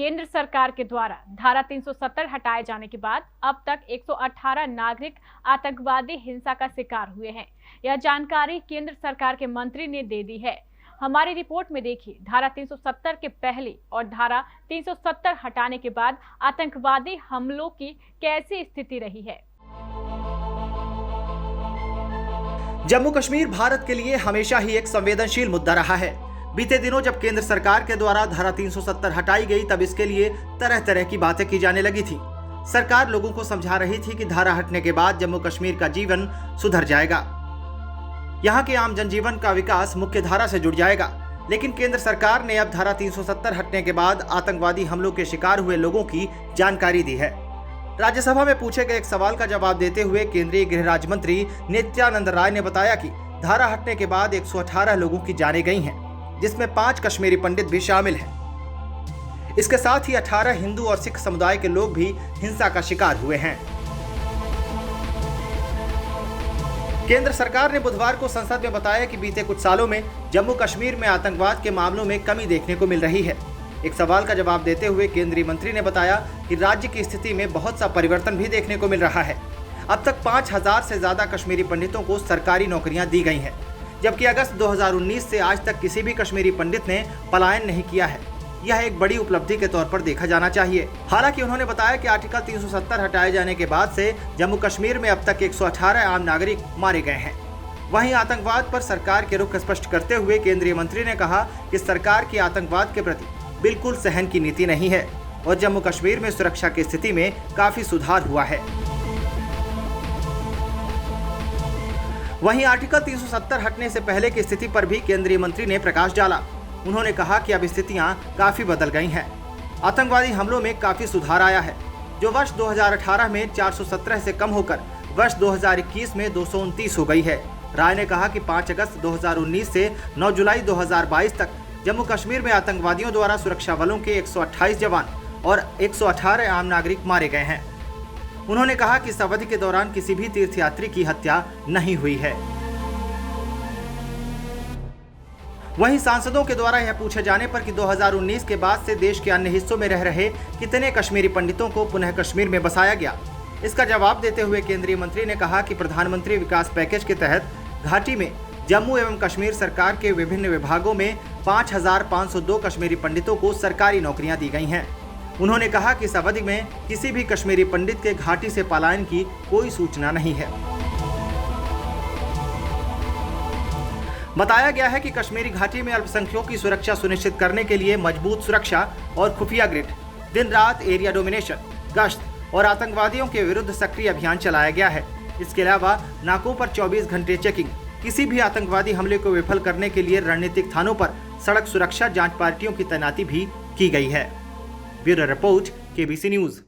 केंद्र सरकार के द्वारा धारा 370 हटाए जाने के बाद अब तक 118 नागरिक आतंकवादी हिंसा का शिकार हुए हैं। यह जानकारी केंद्र सरकार के मंत्री ने दे दी है। हमारी रिपोर्ट में देखिए धारा 370 के पहले और धारा 370 हटाने के बाद आतंकवादी हमलों की कैसी स्थिति रही है। जम्मू कश्मीर भारत के लिए हमेशा ही एक संवेदनशील मुद्दा रहा है। बीते दिनों जब केंद्र सरकार के द्वारा धारा 370 हटाई गई तब इसके लिए तरह तरह की बातें की जाने लगी थी। सरकार लोगों को समझा रही थी कि धारा हटने के बाद जम्मू कश्मीर का जीवन सुधर जाएगा, यहाँ के आम जनजीवन का विकास मुख्य धारा से जुड़ जाएगा। लेकिन केंद्र सरकार ने अब धारा 370 हटने के बाद आतंकवादी हमलों के शिकार हुए लोगों की जानकारी दी है। राज्यसभा में पूछे गए एक सवाल का जवाब देते हुए केंद्रीय गृह राज्य मंत्री नित्यानंद राय ने बताया कि धारा हटने के बाद 118 लोगों की जानें गई हैं, जिसमें 5 कश्मीरी पंडित भी शामिल हैं। इसके साथ ही 18 हिंदू और सिख समुदाय के लोग भी हिंसा का शिकार हुए हैं। केंद्र सरकार ने बुधवार को संसद में बताया कि बीते कुछ सालों में जम्मू कश्मीर में आतंकवाद के मामलों में कमी देखने को मिल रही है। एक सवाल का जवाब देते हुए केंद्रीय मंत्री ने बताया कि राज्य की स्थिति में बहुत सा परिवर्तन भी देखने को मिल रहा है। अब तक 5000 से ज्यादा कश्मीरी पंडितों को सरकारी नौकरियां दी गई हैं, जबकि अगस्त 2019 से आज तक किसी भी कश्मीरी पंडित ने पलायन नहीं किया है। यह एक बड़ी उपलब्धि के तौर पर देखा जाना चाहिए। हालांकि उन्होंने बताया कि आर्टिकल 370 हटाए जाने के बाद से जम्मू कश्मीर में अब तक 118 आम नागरिक मारे गए हैं। वहीं आतंकवाद पर सरकार के रुख स्पष्ट करते हुए केंद्रीय मंत्री ने कहा कि सरकार की आतंकवाद के प्रति बिल्कुल सहन की नीति नहीं है और जम्मू कश्मीर में सुरक्षा की स्थिति में काफी सुधार हुआ है। वहीं आर्टिकल 370 हटने से पहले की स्थिति पर भी केंद्रीय मंत्री ने प्रकाश डाला। उन्होंने कहा कि अब स्थितियां काफी बदल गई हैं। आतंकवादी हमलों में काफी सुधार आया है, जो वर्ष 2018 में 417 से कम होकर वर्ष 2021 में 229 हो गई है। राय ने कहा कि 5 अगस्त 2019 से 9 जुलाई 2022 तक जम्मू कश्मीर में आतंकवादियों द्वारा सुरक्षा बलों के 128 जवान और 118 आम नागरिक मारे गए हैं। उन्होंने कहा कि इस अवधि के दौरान किसी भी तीर्थयात्री की हत्या नहीं हुई है। वहीं सांसदों के द्वारा यह पूछे जाने पर कि 2019 के बाद से देश के अन्य हिस्सों में रह रहे कितने कश्मीरी पंडितों को पुनः कश्मीर में बसाया गया, इसका जवाब देते हुए केंद्रीय मंत्री ने कहा कि प्रधानमंत्री विकास पैकेज के तहत घाटी में जम्मू एवं कश्मीर सरकार के विभिन्न विभागों में 5502 कश्मीरी पंडितों को सरकारी नौकरियां दी गई हैं। उन्होंने कहा कि इस अवधि में किसी भी कश्मीरी पंडित के घाटी से पलायन की कोई सूचना नहीं है। बताया गया है कि कश्मीरी घाटी में अल्पसंख्यकों की सुरक्षा सुनिश्चित करने के लिए मजबूत सुरक्षा और खुफिया ग्रिड, दिन रात एरिया डोमिनेशन, गश्त और आतंकवादियों के विरुद्ध सक्रिय अभियान चलाया गया है। इसके अलावा नाकों पर 24 घंटे चेकिंग, किसी भी आतंकवादी हमले को विफल करने के लिए रणनीतिक थानों पर सड़क सुरक्षा जांच पार्टियों की तैनाती भी की गई है। Bureau report, KBC news.